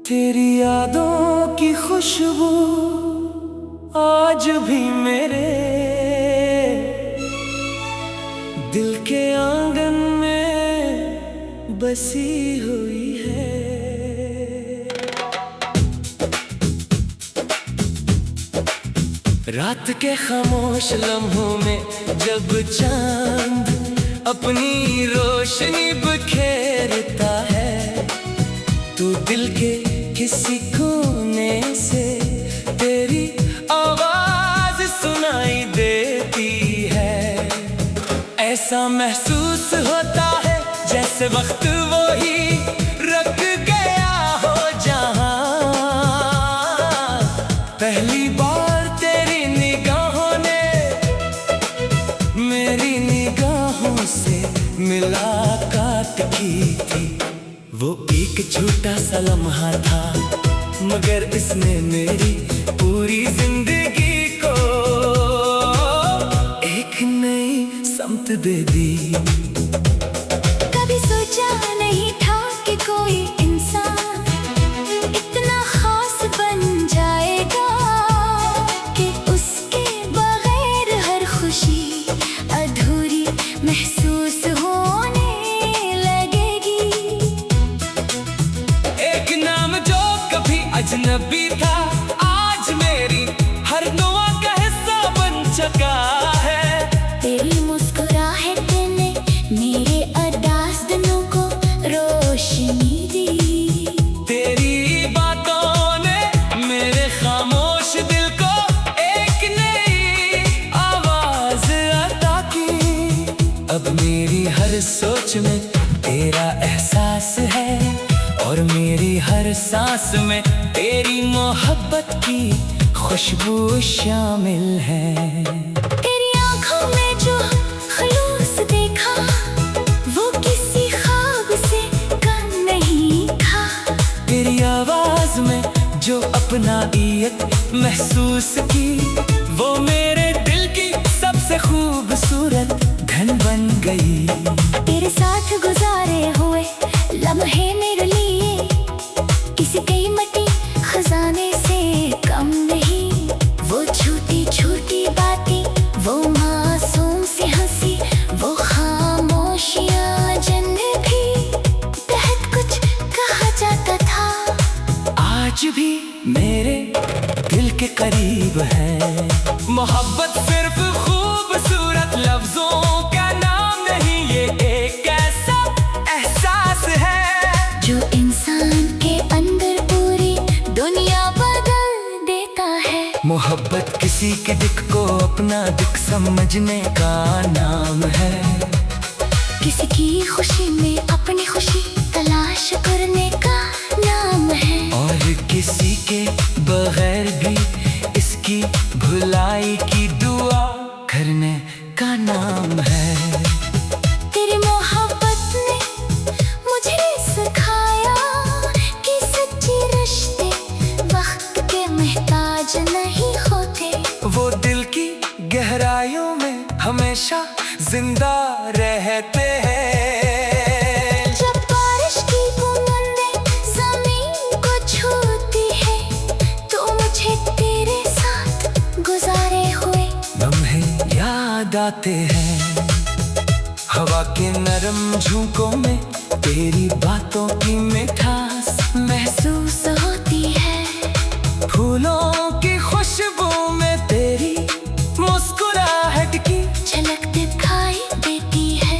तेरी यादों की खुशबू आज भी मेरे दिल के आंगन में बसी हुई है। रात के खामोश लम्हों में जब चांद अपनी रोशनी बिखेरता है, तो दिल के किसी कोने से तेरी आवाज सुनाई देती है। ऐसा महसूस होता है जैसे वक्त वो ही रख गया हो जहां। पहली बार तेरी निगाहों ने मेरी निगाहों से मुलाकात की थी। वो एक छोटा सा लम्हा था, मगर इसने मेरी पूरी जिंदगी को एक नई समत दे दी। कभी सोचा नहीं था कि कोई इंसान इतना खास बन जाएगा कि उसके बगैर हर खुशी अधूरी महसूस होने लगेगी। एक नाम जो कभी अजनबी था, आज मेरी हर दुआ का हिस्सा बन चुका है। तेरी मुस्कुराहट ने मेरे अदास दिनों को रोशनी दी। तेरी बातों ने मेरे खामोश दिल को एक नई आवाज अता की। अब मेरी हर सोच में तेरा एहसास है, और मेरी हर सांस में तेरी मोहब्बत की खुशबू शामिल है। तेरी आँखों में जो खलूस देखा, वो किसी ख्वाब से कम नहीं था। तेरी आवाज में जो अपनाइयत महसूस की, वो मेरे दिल की सबसे खूबसूरत धन बन गई। तेरे साथ गुजारे हुए लम्हे मेरे लिए किसी कीमती खजाने से कम नहीं। वो छोटी छोटी बातें, वो मासूम सी हंसी, वो खामोशियाँ जिन भी तहत कुछ कहा जाता था, आज भी मेरे दिल के करीब है। मोहब्बत सिर्फ खूबसूरत लफ्जों का नाम नहीं, ये एक ऐसा एहसास है जो इंसान के अंदर पूरी दुनिया बदल देता है। मोहब्बत किसी के दिल को अपना दिल समझने का नाम है। किसी की खुशी में अपनी खुशी तलाश करने का नाम है, और किसी के बगैर भी इसकी भुलाई की दुआ करने का नाम है। तेरी मोहब्बत ने मुझे सिखाया कि सच्चे रिश्ते वक्त के मोहताज नहीं होते। वो दिल की गहराइयों में हमेशा जिंदा रहते हैं। जब बारिश की बूंदें ज़मीन को छूती है, तो मुझे तेरे साथ गुजारे हुए लम्हे याद आते हैं। हवा के नरम झोंकों में तेरी बातों की मिठास महसूस होती है। फूलों की खुशबू में तेरी मुस्कुराहट की झलक दिखाई देती है।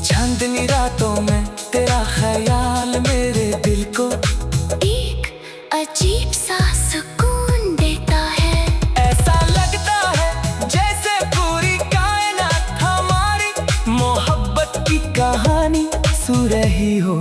चांदनी रातों में तेरा ख्याल मेरे दिल को एक अजीब सा सुकून देता है। ऐसा लगता है जैसे पूरी कायनात हमारी मोहब्बत की कहानी सुन रही हो।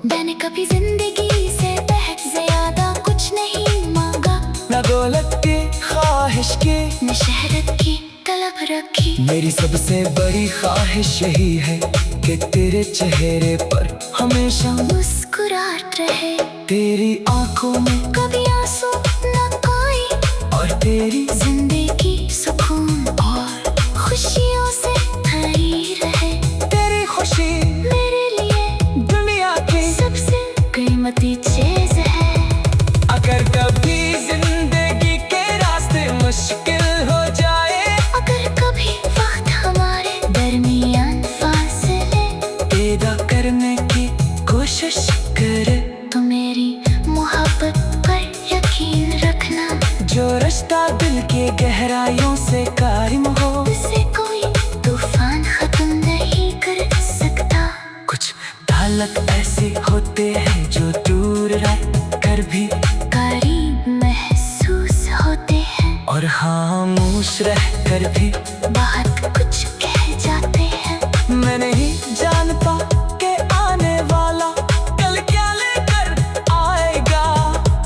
मैंने कभी जिंदगी से बेहद ज्यादा कुछ नहीं मांगा, न दौलत की ख्वाहिश की, न शहरत की तलब रखी। मेरी सबसे बड़ी ख्वाहिश यही है कि तेरे चेहरे पर हमेशा मुस्कुराहट रहे। तेरी आंखों में कभी आंसू न आए, और तेरी जिंदगी सुकून और खुशियों से भरी रहे। तेरी खुशी मेरे लिए दुनिया की सबसे कीमती चीज है। कोशिश करे तो मेरी मोहब्बत पर यकीन रखना। जो रिश्ता दिल के गहराइयों से कायम हो, उसे कोई तूफान खत्म नहीं कर सकता। कुछ ताल्लुक ऐसे होते हैं जो दूर रह कर भी करीब महसूस होते हैं, और खामोश रह कर भी बहुत कुछ कह जाते हैं। मैं नहीं जानता कि आने वाला कल क्या लेकर आएगा,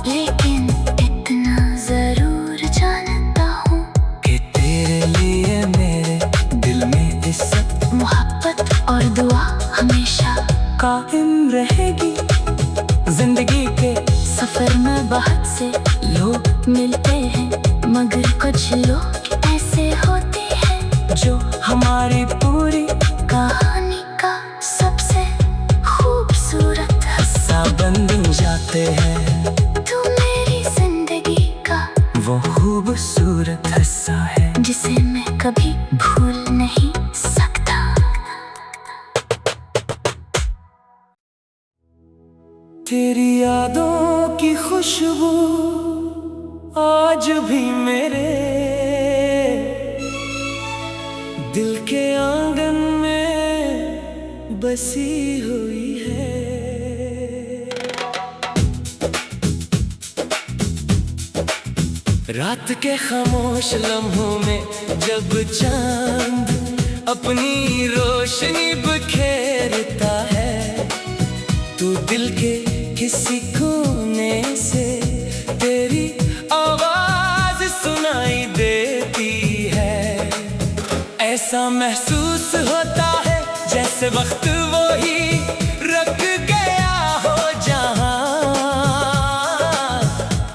लेकिन इतना जरूर जानता हूँ कि तेरे लिए मेरे दिल में इज्जत मोहब्बत और दुआ हमेशा कायम रहेगी। जिंदगी के सफर में बहुत से लोग मिलते हैं, मगर कुछ लोग ऐसे होते हैं जो हमारी पूरी कहानी का सबसे खूबसूरत हिस्सा बन जाते हैं। तू मेरी जिंदगी का वो खूबसूरत हिस्सा है जिसे मैं कभी भूल नहीं सकता। तेरी यादों की खुशबू आज भी मेरे दिल के आंगन में बसी हुई है। रात के खामोश लम्हों में जब चांद अपनी रोशनी बिखेरता है, तो दिल के किसी कोने से तेरी आवाज सुनाई देती है। ऐसा महसूस होता है जैसे वक्त वो ही रख गया हो जहां।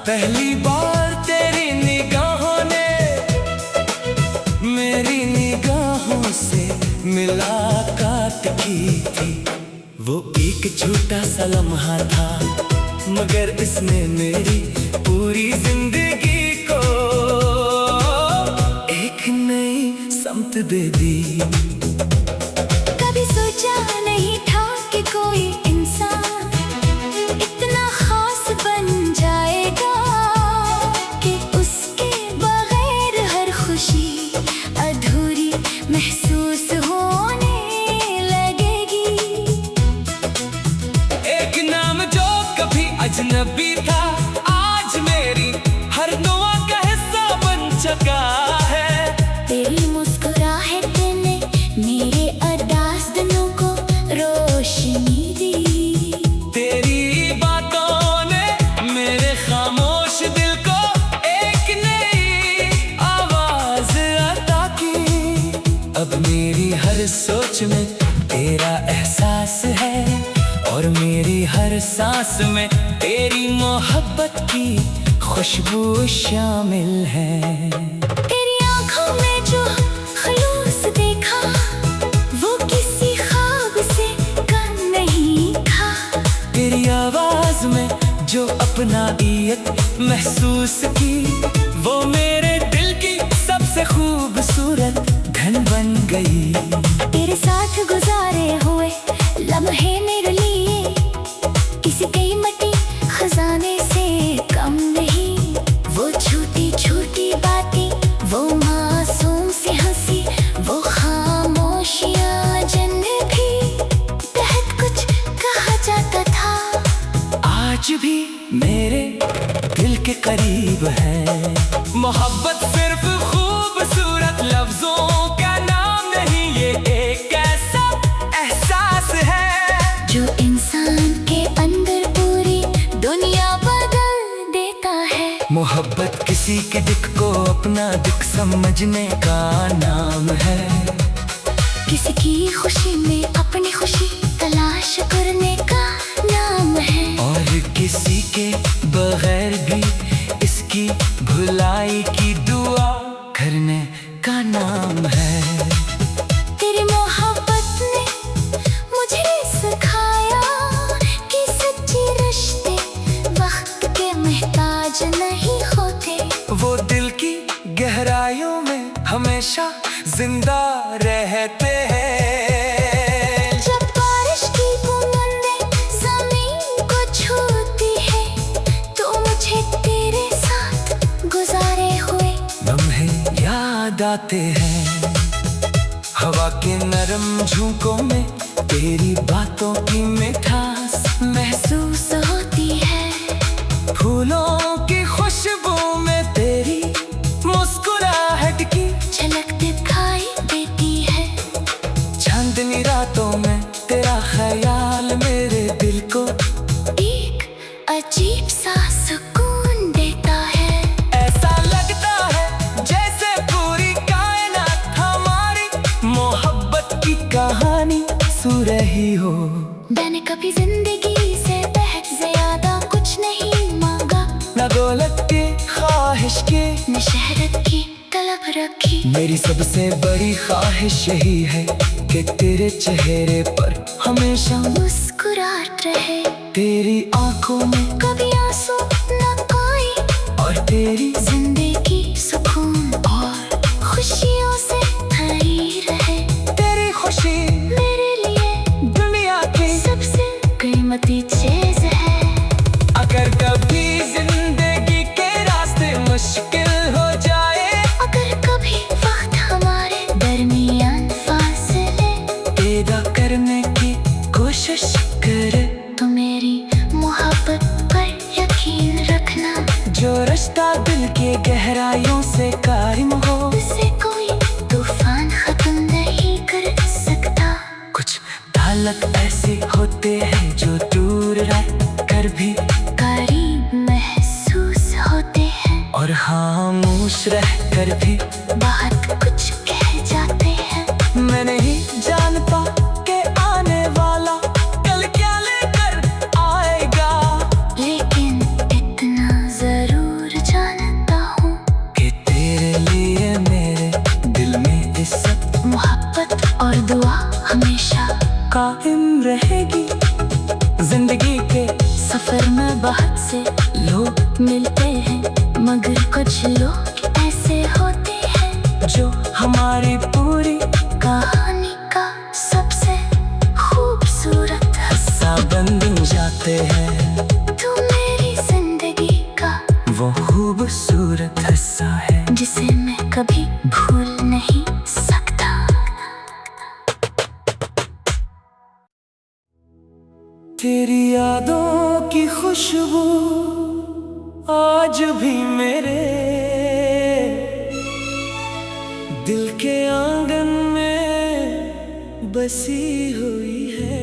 पहली बार तेरी निगाहों ने मेरी निगाहों से मुलाकात की थी। वो एक छोटा सा लम्हा था, मगर इसने मेरी पूरी जिंदगी को एक नई समत दे दी। कभी सोचा नहीं था कि कोई इंसान इतना खास बन जाएगा, कि उसके बगैर हर खुशी अधूरी महसूस होने अजनबी था आज मेरी हर दुआ का हिस्सा बन चुका है। तेरी मुस्कुराहट ने मेरे उदास दिनों को रोशनी दी। तेरी बातों ने मेरे खामोश दिल को एक नई आवाज अता की। अब मेरी हर सोच में तेरा एहसास है, और मेरी हर सांस में तेरी मोहब्बत की खुशबू शामिल है। तेरी आँखों में जो खलूस देखा, वो किसी ख्वाब से कम नहीं था। तेरी आवाज में जो अपनाइयत महसूस की, वो मेरे दिल की सबसे खूबसूरत धन बन गई। तेरे साथ गुजारे हुए लम्हे मेरे लिए किसी कीमती खजाने से कम नहीं। वो छोटी छोटी बातें, वो मासूम सी हंसी, वो खामोशियाँ जिनमें भी बहुत कुछ कहा जाता था, आज भी मेरे दिल के करीब है। मोहब्बत सिर्फ खूबसूरत लफ्जों का नाम नहीं, ये एक ऐसा एहसास है जो इंसान के अंदर पूरी दुनिया बदल देता है। मोहब्बत किसी के दिल को अपना दिल समझने का नाम है। किसी की खुशी में अपनी खुशी तलाश करने का नाम है, और किसी के बगैर भी इसकी भुलाई की दुआ करने का नाम है। तेरी मोहब्बत ने मुझे सिखाया कि सच्चे रिश्ते वक्त के मोहताज नहीं होते। वो दिल की गहराइयों में हमेशा जिंदा रहते हैं। जब बारिश की बूंदें ज़मीन आते हैं। हवा के नरम झोंकों में तेरी बातों की मिठास महसूस होती है। फूलों की खुशबू में तेरी मुस्कुराहट की झलक दिखाई देती है। चांदनी रातों में तेरा ख्याल मेरे दिल को एक अजीब सा सुकून देता है। ऐसा लगता है जैसे पूरी कायनात हमारी मोहब्बत की कहानी सु रही हो। मैंने कभी जिंदगी से बेहद ज्यादा कुछ नहीं मांगा, न दौलत की ख्वाहिश की न शहरत की तलब रखी। मेरी सबसे बड़ी ख्वाहिश यही है कि तेरे चेहरे पर हमेशा मुस्कुराहट रहे। तेरी आंखों में कभी आंसू न आए और तेरी जिंदगी सुकून और खुशियों से भरी रहे। तेरी खुशी मेरे लिए दुनिया की सबसे कीमती चीज है। अगर कभी जिंदगी के रास्ते मुश्किल हो जाए, अगर कभी वक्त हमारे दरमियान फासले पैदा करने की कोशिश करे, तो मेरी मोहब्बत पर यकीन रखना। जो रिश्ता दिल के गहराइयों से कायम हो, उसे कोई तूफान खत्म नहीं कर सकता। कुछ ताल्लुक ऐसे होते हैं जो दूर रह कर भी करीब महसूस होते हैं और खामोश रह कर भी बहुत कुछ कह जाते हैं। मैं नहीं जानता कि आने वाला कल क्या लेकर आएगा, लेकिन इतना जरूर जानता हूँ कि तेरे लिए मेरे दिल में इज्जत मोहब्बत और दुआ हमेशा कायम रहेगी। जिंदगी के सफर में बहुत से लोग मिलते हैं, मगर कुछ लोग ऐसे होते हैं जो हमारी पूरी कहानी का सबसे खूबसूरत हिस्सा बन जाते हैं। तू मेरी जिंदगी का वो खूबसूरत हिस्सा है जिसे मैं कभी भूल नहीं सकता। तेरी यादों की खुशबू आज भी मेरे दिल के आंगन में बसी हुई है।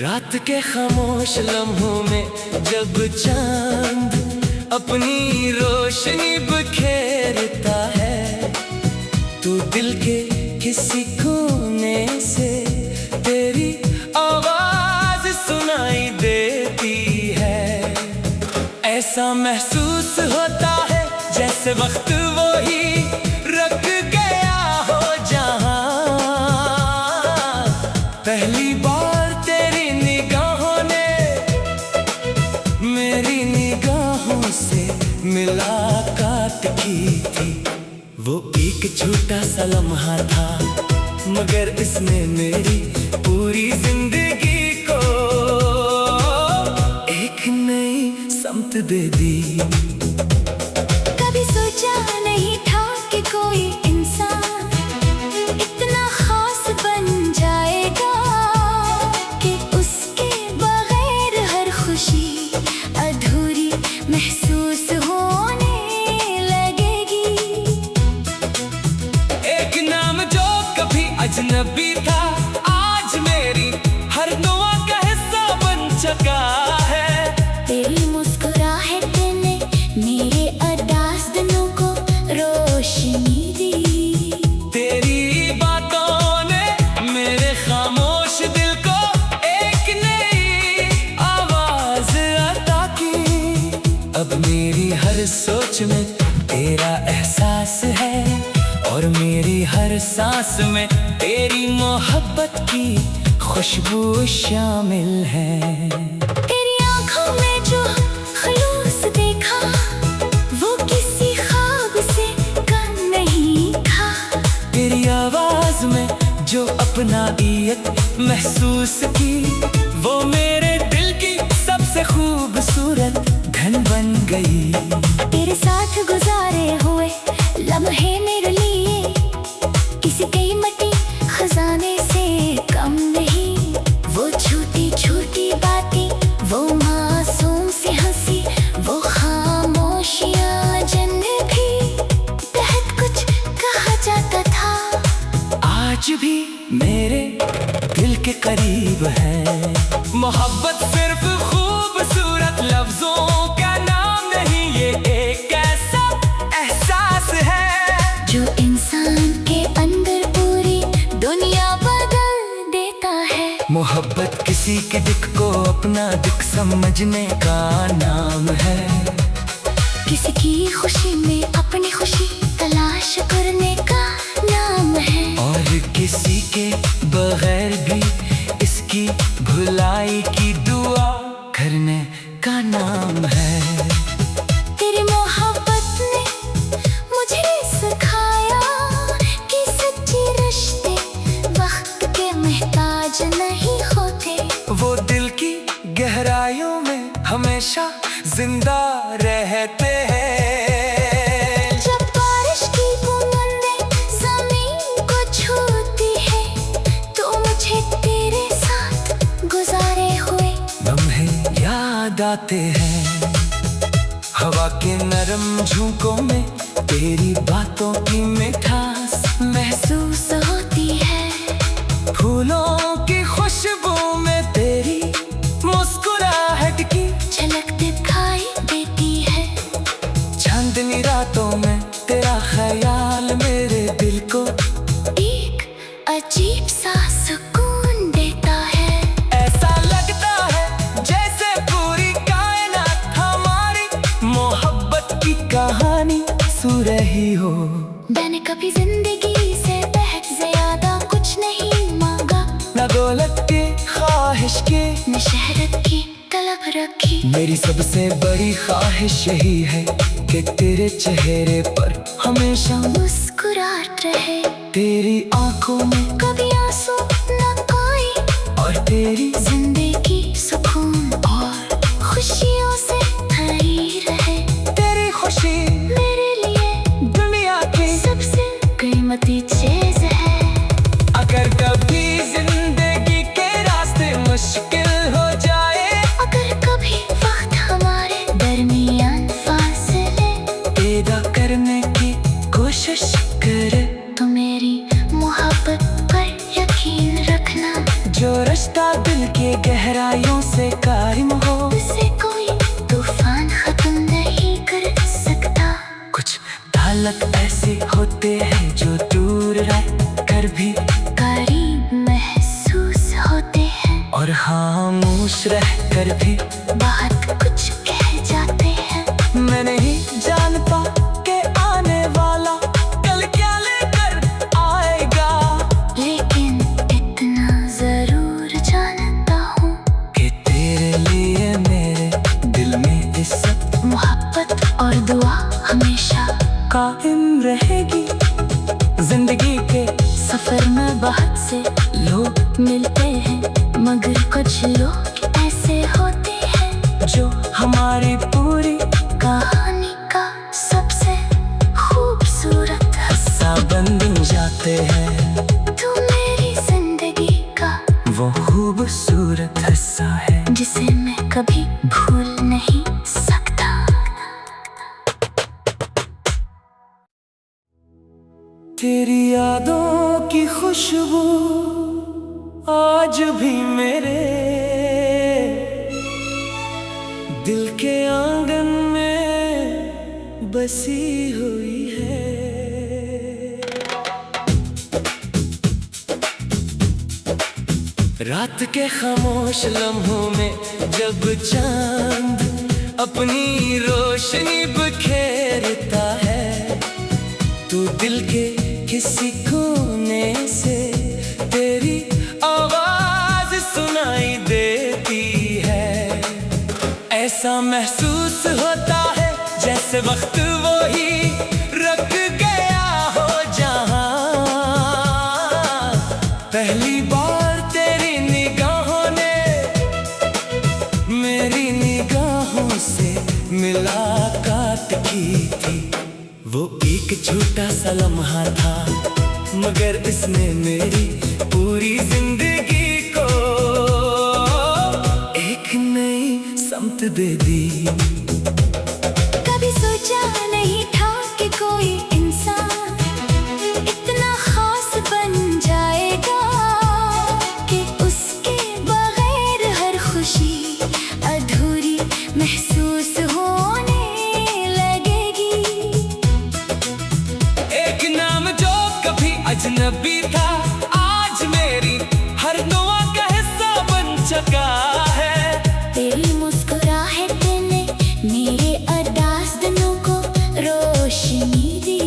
रात के खामोश लम्हों में जब चांद अपनी रोशनी बिखेरता है, तो दिल के किसी कोने से तेरी आवाज सुनाई देती है। ऐसा महसूस होता है जैसे वक्त वो ही रख गया हो जहां। पहली बार तेरी निगाहों ने मेरी निगाहों से मुलाकात की थी। वो एक छोटा सा लम्हा था, मगर इसने मेरी पूरी जिंदगी को एक नई समत दे दी। कभी सोचा नहीं था कि कोई इंसान इतना खास बन जाएगा, कि उसके बगैर हर खुशी अधूरी महसूस होने लगेगी। एक नाम जो कभी अजनबी था, आज मेरी हर दुआ का हिस्सा बन चुका है। तेरी मुस्कुराहट ने मेरे अदास दिनों को रोशनी दी। तेरी बातों ने मेरे खामोश दिल को एक नई आवाज अता की। अब मेरी हर सोच में तेरा एहसास है और मेरी हर सांस में तेरी मोहब्बत की खुशबू शामिल है। तेरी आंखों में जो खलूस देखा, वो किसी ख्वाब से कम नहीं था। तेरी आवाज में जो अपनाइयत महसूस की, वो मेरे दिल की सबसे खूबसूरत दुल्हन बन गई। तेरे साथ गुजारे हुए लम्हे मेरे लिए किसी कीमती खजाने से कम नहीं। वो छोटी छोटी बातें, वो मासूम सी हंसी, वो खामोशियां जिन भी तहत कुछ कहा जाता था, आज भी मेरे दिल के करीब है। मोहब्बत सिर्फ खूबसूरत लफ्जों का नाम नहीं, ये एक ऐसा एहसास है जो इंसान के अंदर पूरी दुनिया बदल देता है। मोहब्बत किसी के दिल को अपना दिल समझने का नाम है। किसी की खुशी में अपनी खुशी तलाश करने का नाम है। और किसी के बगैर भी इसकी भुलाई की दुआ करने का नाम है। तेरी मोहब्बत ने मुझे सिखाया कि सच्चे रिश्ते वक्त के मोहताज नहीं होते। वो दिल की गहराइयों में हमेशा जिंदा रहते हैं। जब बारिश की बूंदें जमीन को छूती है तो मुझे तेरे साथ गुजारे हुए लम्हे याद आते हैं। हवा के नरम झोंकों में तेरी बातों की मिठास महसूस होती है। फूलों की खुशबू में तेरी मुस्कुराहट की झलक दिखाई देती है। चांदनी रातों में तेरा ख्याल मेरे दिल को एक अजीब सा सुकून देता है। ऐसा लगता है जैसे पूरी कायनात हमारी मोहब्बत की कहानी सु रही हो। मैंने कभी जिंदगी से बेहद ज्यादा कुछ नहीं मांगा, न दौलत की ख्वाहिश की, न शहरत की तलब रखी। मेरी सबसे बड़ी ख्वाहिश यही है कि तेरे चेहरे पर हमेशा मुस्कुराहट रहे। तेरी आंखों में कभी आंसू न कोई, और तेरी जिंदगी सुकून और खुशियों से भरी रहे। तेरी खुशी मेरे लिए दुनिया की सबसे कीमती चीज है। अगर कभी जिंदगी के रास्ते मुश्किल हो जाए, अगर कभी वक्त हमारे दरमियान फासले पैदा करने की कोशिश करे, तो मेरी मोहब्बत पर यकीन रखना। जो रिश्ता दिल के गहराइयों से कायम हो, उसे कोई तूफान खत्म नहीं कर सकता। कुछ ताल्लुक ऐसे होते हैं जो दूर रह कर भी करीब महसूस होते हैं, और खामोश रह कर भी बहुत कुछ कह जाते हैं। मैं नहीं जानता कि आने वाला कल क्या लेकर आएगा, लेकिन इतना जरूर जानता हूँ कि तेरे लिए मेरे दिल में इज्जत मोहब्बत और दुआ हमेशा कायम रहेगी। जिंदगी के सफर में बहुत से लोग मिलते हैं, मगर कुछ लोग ऐसे होते हैं जो हमारी पूरी कहानी का सबसे खूबसूरत हिस्सा बन जाते हैं। तू मेरी जिंदगी का वो खूबसूरत हिस्सा है जिसे मैं कभी भूल नहीं सकता। तेरी यादों की खुशबू आज भी मेरे दिल के आंगन में बसी हुई है। रात के खामोश लम्हों में जब चांद अपनी रोशनी बिखेरता है, तो दिल के किसी कोने से तेरी आवाज सुनाई देती है। ऐसा महसूस होता है जैसे वक्त वो ही रख गया हो जहां। पहली बार तेरी निगाहों ने मेरी निगाहों से मुलाकात की थी। वो एक छोटा सा लम्हा था, मगर इसने मेरी पूरी जिंदगी को एक नई समत दे दी। कभी सोचा नहीं था कि कोई इंसान इतना खास बन जाएगा कि उसके बगैर हर खुशी अधूरी महसूस होने लगेगी। एक नाम जो कभी अजनबी था, आज मेरी हर दुआ का हिस्सा बन चुका है। तेरी मुस्कुराहट ने मेरे अरदास दिनों को रोशनी दी।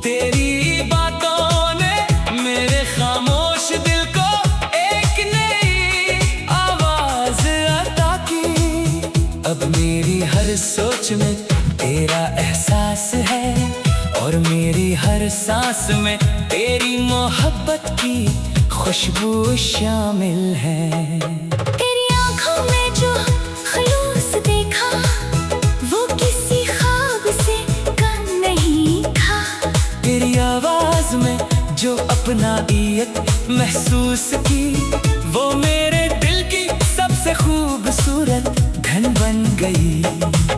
तेरी बातों ने मेरे खामोश दिल को एक नई आवाज अता की। अब मेरी हर सोच में तेरा एहसास है, और मेरी हर सांस में तेरी मोहब्बत की खुशबू शामिल है। तेरी आंखों में जो खलूस देखा, वो किसी ख्वाब से कम नहीं था। तेरी आवाज में जो अपनाइयत महसूस की, वो मेरे दिल की सबसे खूबसूरत धन बन गई।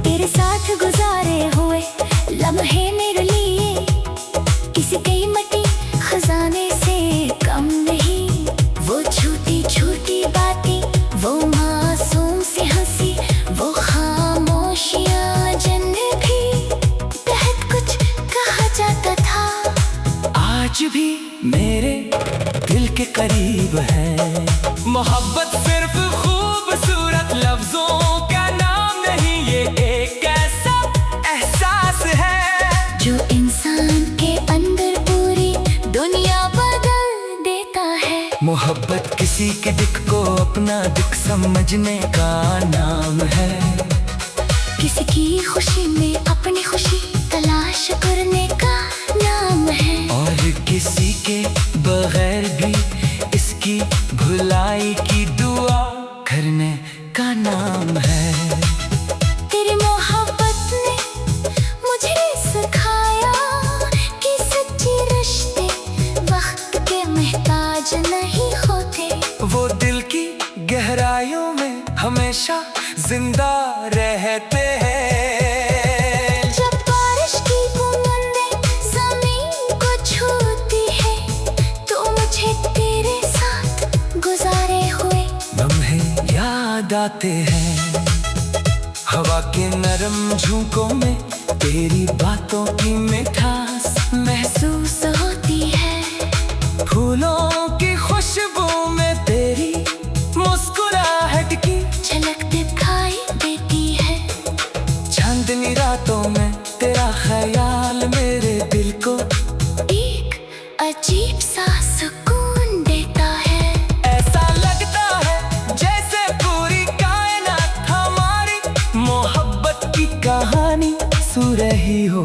तेरे साथ गुजारे हुए लम्हे मेरे लिए किसी कीमती खजाने से कम नहीं। वो छोटी छोटी बातें, वो मासूम सी हंसी, वो खामोशियां जिनमें भी बहुत कुछ कहा जाता था, आज भी मेरे दिल के करीब है। मोहब्बत सिर्फ खूबसूरत लफ्जों का नाम नहीं, ये एक ऐसा एहसास है जो इंसान के अंदर पूरी दुनिया बदल देता है। मोहब्बत किसी के दुख को अपना दुख समझने का नाम है। किसी की खुशी में अपनी खुशी तलाश करने का नाम है, और किसी के बगैर भी इसकी भुलाई की दुआ करने का नाम है। तेरी मोहब्बत ने मुझे सिखाया कि सच्चे रिश्ते वक्त के मोहताज नहीं होते। वो दिल की गहराइयों में हमेशा जिंदा रहते हैं। जब बारिश की बूंदें ज़मीन को छूती है, तो मुझे तेरे साथ गुजारे हुए लम्हे याद आते हैं। हवा के नरम झोंकों में तेरी बातों की मिठास महसूस होती है। फूलों की खुशबू में तेरी मुस्कुराहट की झलक दिखाई देती है। चांदनी रातों में तेरा ख्याल मेरे दिल को एक अजीब सा सुकून देता है। ऐसा लगता है जैसे पूरी कायनात हमारी मोहब्बत की कहानी सु रही हो।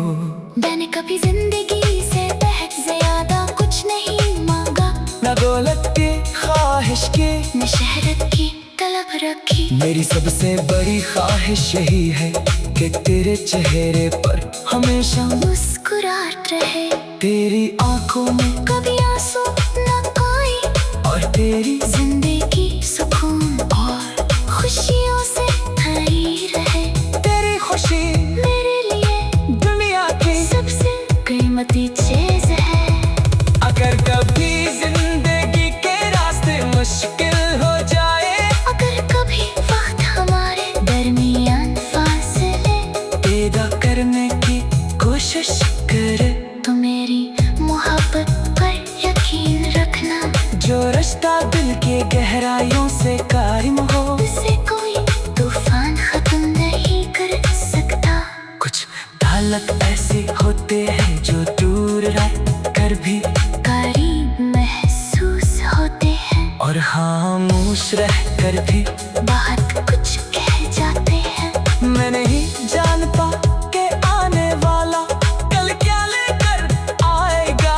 मैंने कभी जिंदगी से बहुत ज्यादा कुछ नहीं मांगा, न दौलत की ख्वाहिश की, न शहरत की तलब रखी। मेरी सबसे बड़ी ख्वाहिश यही है कि तेरे चेहरे पर हमेशा मुस्कुराहट रहे। तेरी आंखों में कभी आंसू न आए, और तेरी जिंदगी सुकून और खुशियों से भरी रहे। तेरी खुशी मेरे लिए दुनिया की सबसे कीमती चीज है। अगर कभी जिंदगी के रास्ते मुश्किल हो जाए, अगर कभी वक्त हमारे दरमियान फासले पैदा करने की कोशिश करे, तो मेरी मोहब्बत पर यकीन रखना। जो रिश्ता दिल के गहराइयों से कायम हो, उसे कोई तूफान खत्म नहीं कर सकता। कुछ ताल्लुक ऐसे होते हैं जो दूर रह कर भी करीब महसूस होते हैं, और खामोश रह कर भी बहुत कुछ कह जाते हैं। मैं नहीं जानता कि आने वाला कल क्या लेकर आएगा,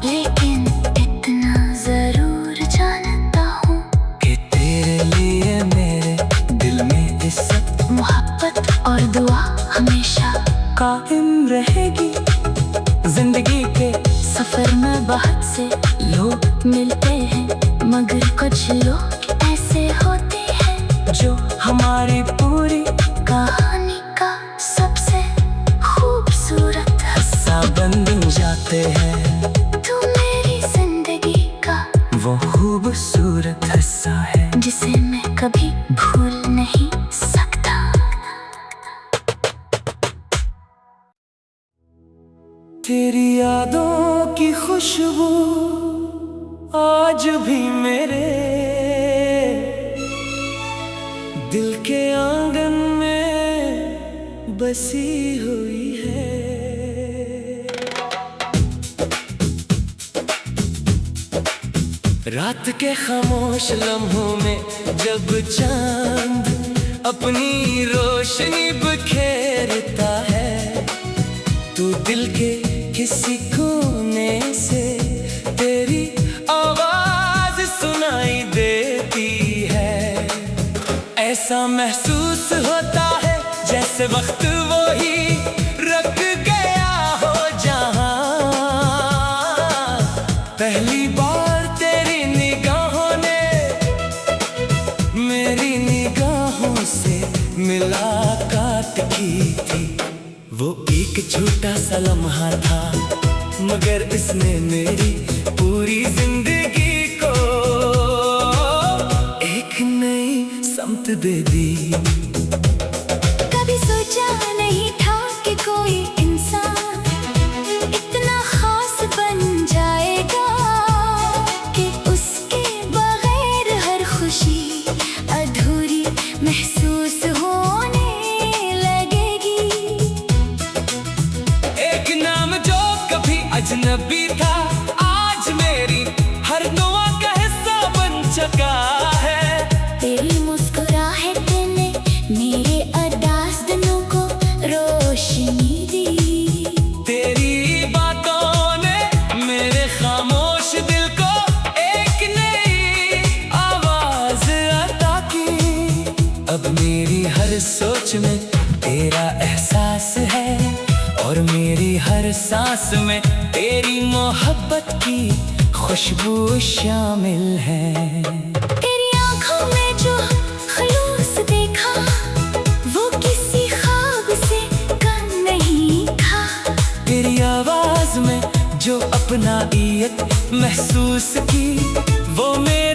लेकिन इतना जरूर जानता हूँ कि तेरे लिए मेरे दिल में इज्जत मोहब्बत और दुआ मगर कुछ लोग ऐसे होते हैं जो हमारी पूरी कहानी का सबसे खूबसूरत हिस्सा बन जाते हैं। तू मेरी जिंदगी का वो खूबसूरत हिस्सा है जिसे मैं कभी भूल नहीं सकता। तेरी यादों की खुशबू आज भी मेरे दिल के आंगन में बसी हुई है। रात के खामोश लम्हों में जब चांद अपनी रोशनी बिखेरता है, तो दिल के किसी कोने से तेरी आवाज सुनाई देती है। ऐसा महसूस होता है जैसे वक्त वो ही रख गया हो जहां। पहली बार तेरी निगाहों ने मेरी निगाहों से मुलाकात की थी। वो एक छोटा सा लम्हा था, मगर इसने मेरी पूरी जिंदगी को एक नई समत दे दी। कभी सोचा नहीं था कि कोई इंसान इतना खास बन जाएगा कि उसके बगैर हर खुशी अधूरी महसूस होने अजनबी था आज मेरी हर दुआ का हिस्सा बन चुका है। तेरी मुस्कुराहट ने मेरे अदास दिनों को रोशनी दी। तेरी बातों ने मेरे खामोश दिल को एक नई आवाज अता की। अब मेरी हर सोच में तेरा एहसास है और मेरी हर सांस में तेरी मोहब्बत की खुशबू शामिल है। तेरी आँखों में जो खलूस देखा वो किसी ख्वाब से कम नहीं था। तेरी आवाज में जो अपनाइयत महसूस की वो मेरे